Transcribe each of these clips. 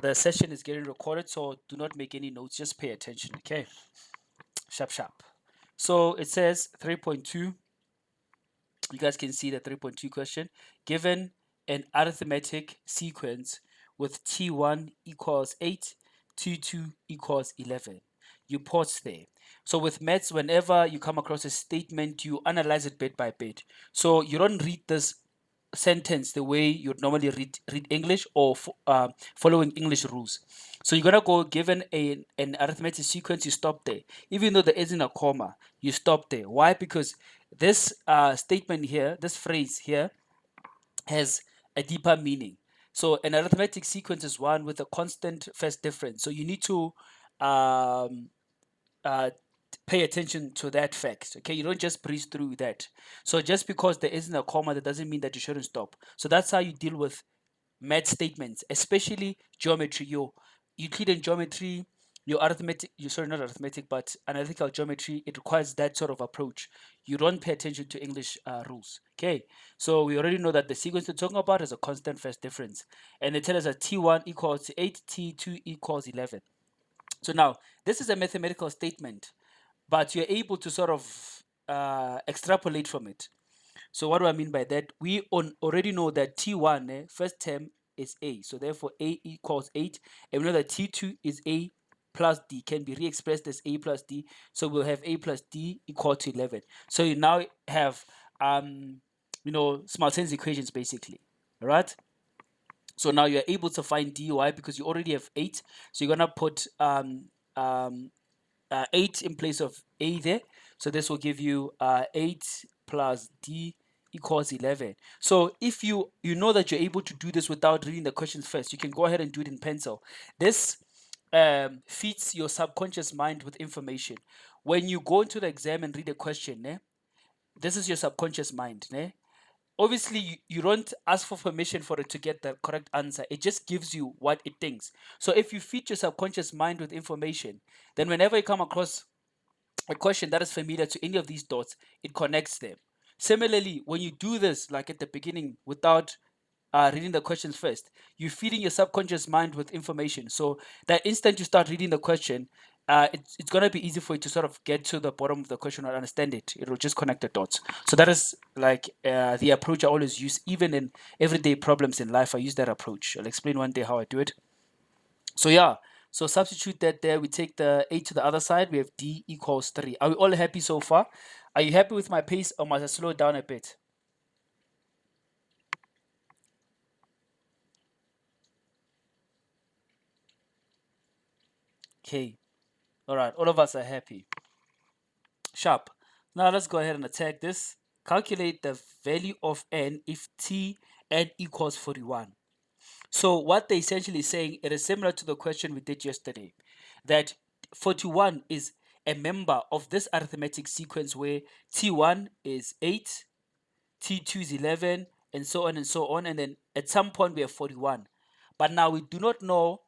The session is getting recorded, so do not make any notes, just pay attention, okay? Sharp, sharp. So it says 3.2. You guys can see the 3.2 question. Given an arithmetic sequence with T1 equals 8, T2 equals 11. You pause there. So with maths, whenever you come across a statement, you analyze it bit by bit. So you don't read this sentence the way you'd normally read English or following English rules. So you're gonna go given an arithmetic sequence, you stop there. Even though there isn't a comma, you stop there. Why? Because this statement here, this phrase here, has a deeper meaning. So an arithmetic sequence is one with a constant first difference. So you need to um, uh, pay attention to that fact. Okay, you don't just breeze through that. So just because there isn't a comma, that doesn't mean that you shouldn't stop. So that's how you deal with math statements, especially geometry. Your Euclidean geometry, your arithmetic, you sorry, not arithmetic, but analytical geometry, it requires that sort of approach. You don't pay attention to English rules. Okay, so we already know that the sequence we're talking about is a constant first difference, and they tell us that T1 equals 8, T2 equals 11. So now this is a mathematical statement, but you're able to sort of extrapolate from it. So what do I mean by that? We already know that T1, first term is A. So therefore A equals 8. And we know that T2 is A plus D, can be re-expressed as A plus D. So we'll have A plus D equal to 11. So you now have, simultaneous equations basically. All right? So now you're able to find dy because you already have 8. So you're going to put 8 in place of a there. So this will give you 8 plus d equals 11. So if you know that you're able to do this without reading the questions first, you can go ahead and do it in pencil. This feeds your subconscious mind with information. When you go into the exam and read a question, this is your subconscious mind. Obviously you don't ask for permission for it to get the correct answer. It just gives you what it thinks. So if you feed your subconscious mind with information, then whenever you come across a question that is familiar to any of these dots, it connects them. Similarly, when you do this, like at the beginning, without reading the questions first, you're feeding your subconscious mind with information. So that instant you start reading the question, it's going to be easy for you to sort of get to the bottom of the question or understand it. It'll just connect the dots. So that is like the approach I always use, even in everyday problems in life. I use that approach. I'll explain one day how I do it. So yeah, so substitute that there. We take the 8 to the other side. We have d equals 3. Are we all happy so far? Are you happy with my pace or must I slow it down a bit? Okay. All right. All of us are happy. Sharp. Now let's go ahead and attack this. Calculate the value of n if n equals 41. So what they're essentially saying, it is similar to the question we did yesterday, that 41 is a member of this arithmetic sequence where T1 is 8, T2 is 11, and so on and so on. And then at some point we have 41. But now we do not know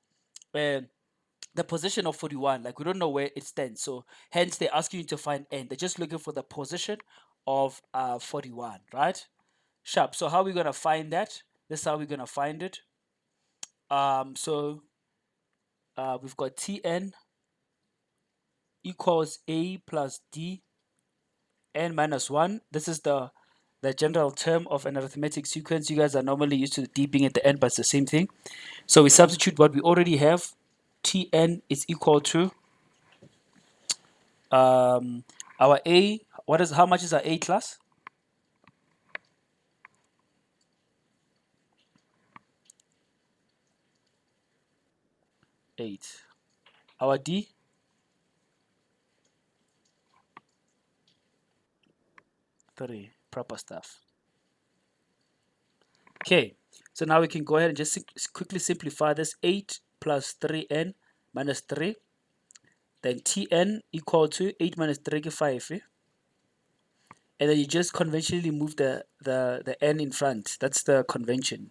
the position of 41. Like we don't know where it stands. So hence they're asking you to find n. They're just looking for the position of 41, right? Sharp. So how are we going to find that? This is how we're going to find it. So we've got Tn equals A plus D n minus 1. This is the general term of an arithmetic sequence. You guys are normally used to the D being at the end, but it's the same thing. So we substitute what we already have. Tn is equal to our A. How much is our A class? 8. Our D? 3. Proper stuff. Okay, so now we can go ahead and just quickly simplify this. 8 plus 3n minus 3. Then Tn equal to 8 minus 3 is 5. And then you just conventionally move the n in front. That's the convention.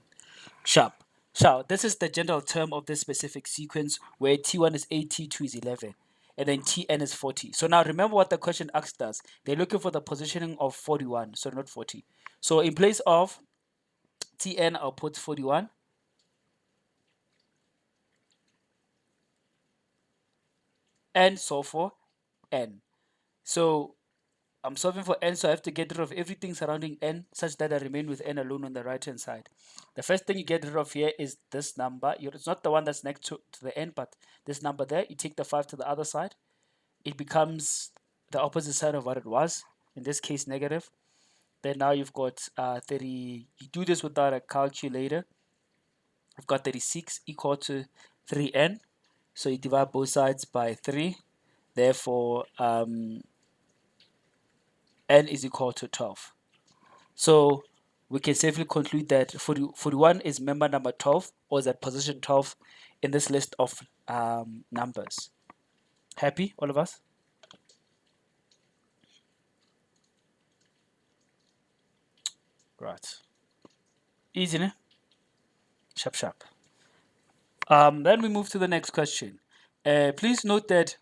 Sharp. So this is the general term of this specific sequence where T1 is 8, T2 is 11. And then Tn is 40. So now remember what the question asked us. They're looking for the positioning of 41, so not 40. So in place of Tn, I'll put 41. and solve for n. So I'm solving for n, so I have to get rid of everything surrounding n such that I remain with n alone on the right hand side. The first thing you get rid of here is this number. It's not the one that's next to the n, but this number there. You take the 5 to the other side. It becomes the opposite side of what it was, in this case negative. Then now you've got 30, you do this without a calculator. You've got 36 equal to 3n. So you divide both sides by 3. Therefore, n is equal to 12. So we can safely conclude that 41 is member number 12, or is at position 12 in this list of numbers. Happy, all of us? Right. Easy, ne? Sharp, sharp. Then we move to the next question. Please note that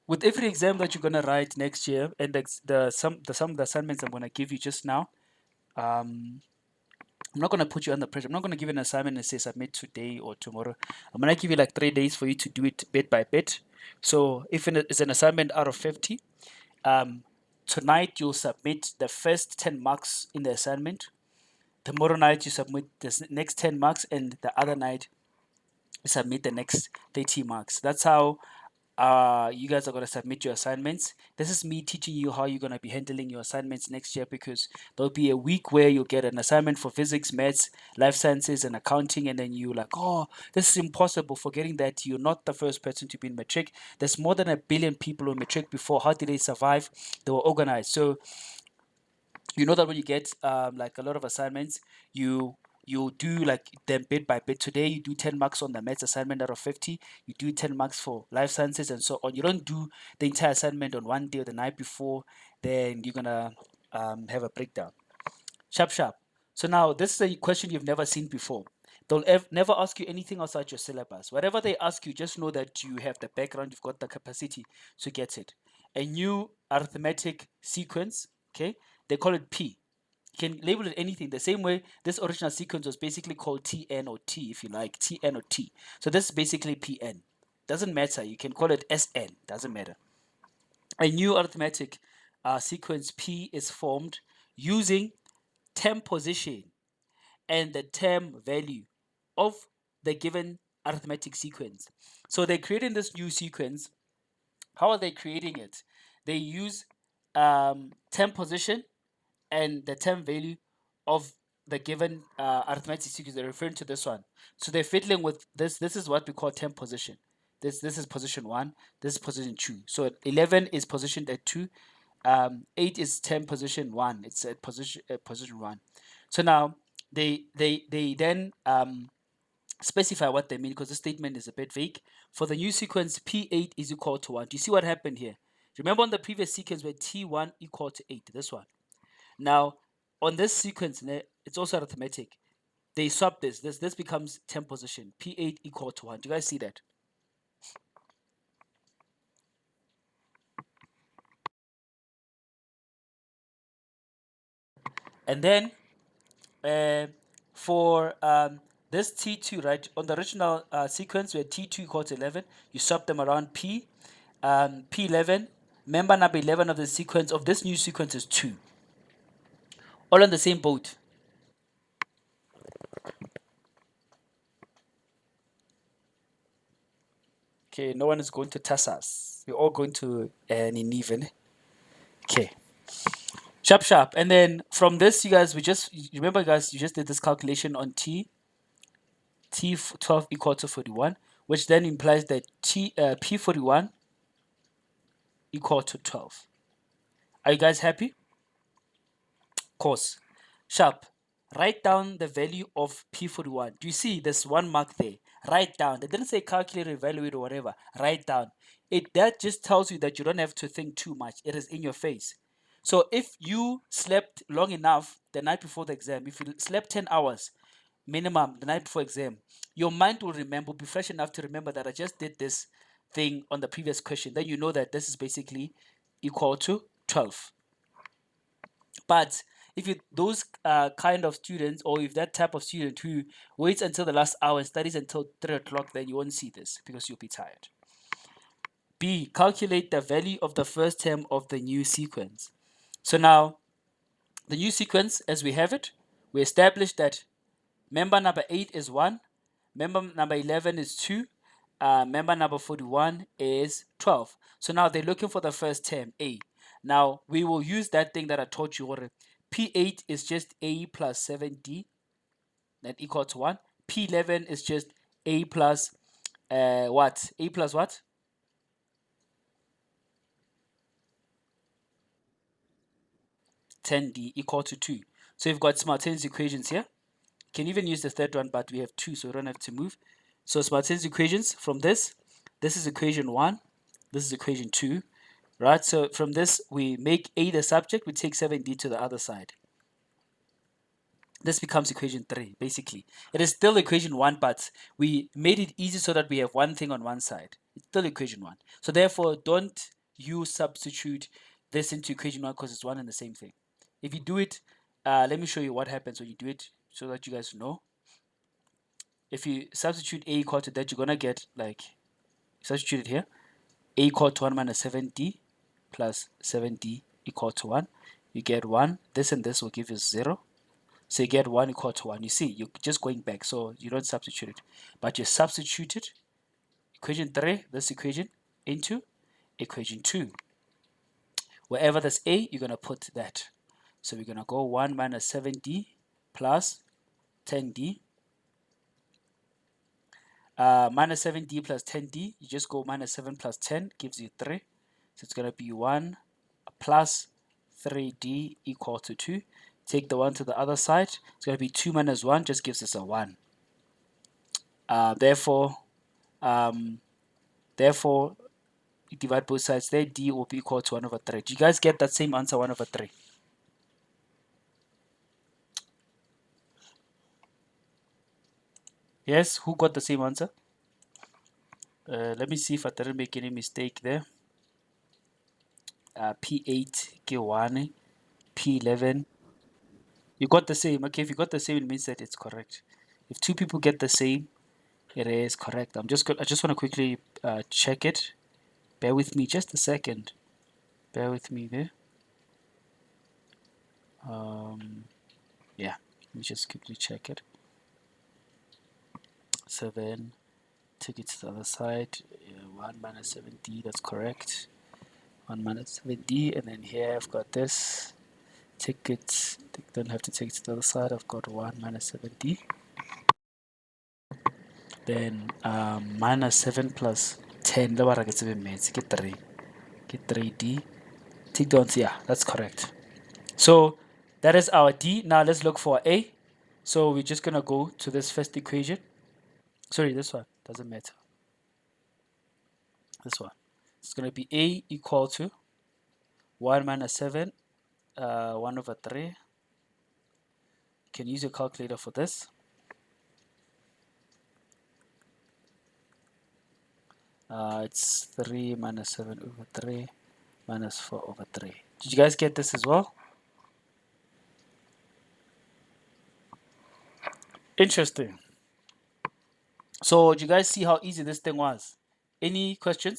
with every exam that you're gonna write next year, and some of the assignments I'm gonna give you just now, I'm not gonna put you under pressure. I'm not gonna give you an assignment and say submit today or tomorrow. I'm gonna give you like 3 days for you to do it bit by bit. So if it's an assignment out of 50, tonight you'll submit the first 10 marks in the assignment. Tomorrow night you submit the next 10 marks, and the other night submit the next 30 marks. That's how you guys are going to submit your assignments. This is me teaching you how you're going to be handling your assignments next year, because there'll be a week where you'll get an assignment for physics, maths, life sciences, and accounting, and then you're like, oh, this is impossible, forgetting that you're not the first person to be in matric. There's more than 1 billion people in matric before. How did they survive? They were organized. So you know that when you get like a lot of assignments, you do like them bit by bit. Today you do 10 marks on the maths assignment out of 50. You do 10 marks for life sciences and so on. You don't do the entire assignment on one day or the night before. Then you're gonna have a breakdown. Sharp, sharp. So now this is a question you've never seen before. They'll never ask you anything outside your syllabus. Whatever they ask you, just know that you have the background, you've got the capacity to get it. A new arithmetic sequence, okay? They call it P. You can label it anything. The same way this original sequence was basically called TN or T, if you like, TN or T. So this is basically PN. Doesn't matter. You can call it SN. Doesn't matter. A new arithmetic sequence P is formed using term position and the term value of the given arithmetic sequence. So they're creating this new sequence. How are they creating it? They use term position and the term value of the given arithmetic sequence. They're referring to this one. So they're fiddling with this. This is what we call term position. This is position 1. This is position 2. So 11 is positioned at 2. 8 is term position 1. It's at position 1. So now they then specify what they mean, because the statement is a bit vague. For the new sequence, P8 is equal to 1. Do you see what happened here? Remember on the previous sequence where T1 equal to 8, this one. Now, on this sequence, it's also arithmetic. They swap this. This becomes term position. P8 equal to 1. Do you guys see that? And then for this T2, right, on the original sequence where T2 equals to 11, you swap them around P. P11, member number 11 of the sequence of this new sequence is 2. All on the same boat. Okay, no one is going to test us. We're all going to Nineveh. Okay. Sharp, sharp. And then from this, you guys, remember, guys, you just did this calculation on T12 equal to 41, which then implies that P41 equal to 12. Are you guys happy? Course. Sharp. Write down the value of P41. Do you see this one mark there? Write down. They didn't say calculate, evaluate, or whatever. Write down. That just tells you that you don't have to think too much. It is in your face. So if you slept long enough the night before the exam, if you slept 10 hours minimum the night before exam, your mind will remember, be fresh enough to remember that I just did this thing on the previous question. Then you know that this is basically equal to 12. But if you those kind of students, or if that type of student who waits until the last hour and studies until 3 o'clock, then you won't see this because you'll be tired. B, calculate the value of the first term of the new sequence. So now, the new sequence, as we have it, we established that member number 8 is 1, member number 11 is 2, member number 41 is 12. So now they're looking for the first term, A. Now, we will use that thing that I taught you. P8 is just A plus 7D, that equal to 1. P11 is just A plus what? A plus what? 10D equal to 2. So you've got simultaneous equations here. You can even use the third one, but we have 2, so we don't have to move. So simultaneous equations from this is equation 1, this is equation 2, right? So from this, we make A the subject, we take 7D to the other side. This becomes equation 3, basically. It is still equation 1, but we made it easy so that we have one thing on one side. It's still equation 1. So therefore, don't you substitute this into equation 1 because it's one and the same thing. If you do it, let me show you what happens when you do it so that you guys know. If you substitute A equal to that, you're going to get, like, substitute it here. A equal to 1 minus 7D plus 7D equal to 1. You get 1. This and this will give you 0. So you get 1 equal to 1. You see, you're just going back, so you don't substitute it. But you substituted equation 3, this equation, into equation 2. Wherever there's A, you're going to put that. So we're going to go 1 minus 7D plus 10D. Minus 7D plus 10D, you just go minus 7 plus 10, gives you 3. So it's going to be 1 plus 3D equal to 2. Take the 1 to the other side. It's going to be 2 minus 1, just gives us a 1. Therefore, you divide both sides there. D will be equal to 1 over 3. Do you guys get that same answer, 1 over 3? Yes, who got the same answer? Let me see if I didn't make any mistake there. P8, K1, P11. You got the same. Okay, if you got the same, it means that it's correct. If two people get the same, it is correct. I just want to quickly check it. Bear with me just a second. Bear with me there. Yeah, let me just quickly check it. 7, take it to the other side. 1 minus 7D, that's correct. 1 minus 7D, and then here I've got this. Take it, don't have to take it to the other side. I've got 1 minus 7D. Then minus 7 plus 10, get 3. Get 3D. Take the answer, yeah, that's correct. So that is our D. Now let's look for A. So we're just gonna go to this first equation. Sorry, this one doesn't matter. This one. It's gonna be A equal to 1 minus 7, 1 over 3. You can use your calculator for this. It's 3 minus 7 over 3 minus 4 over 3. Did you guys get this as well? Interesting. So, did you guys see how easy this thing was? Any questions?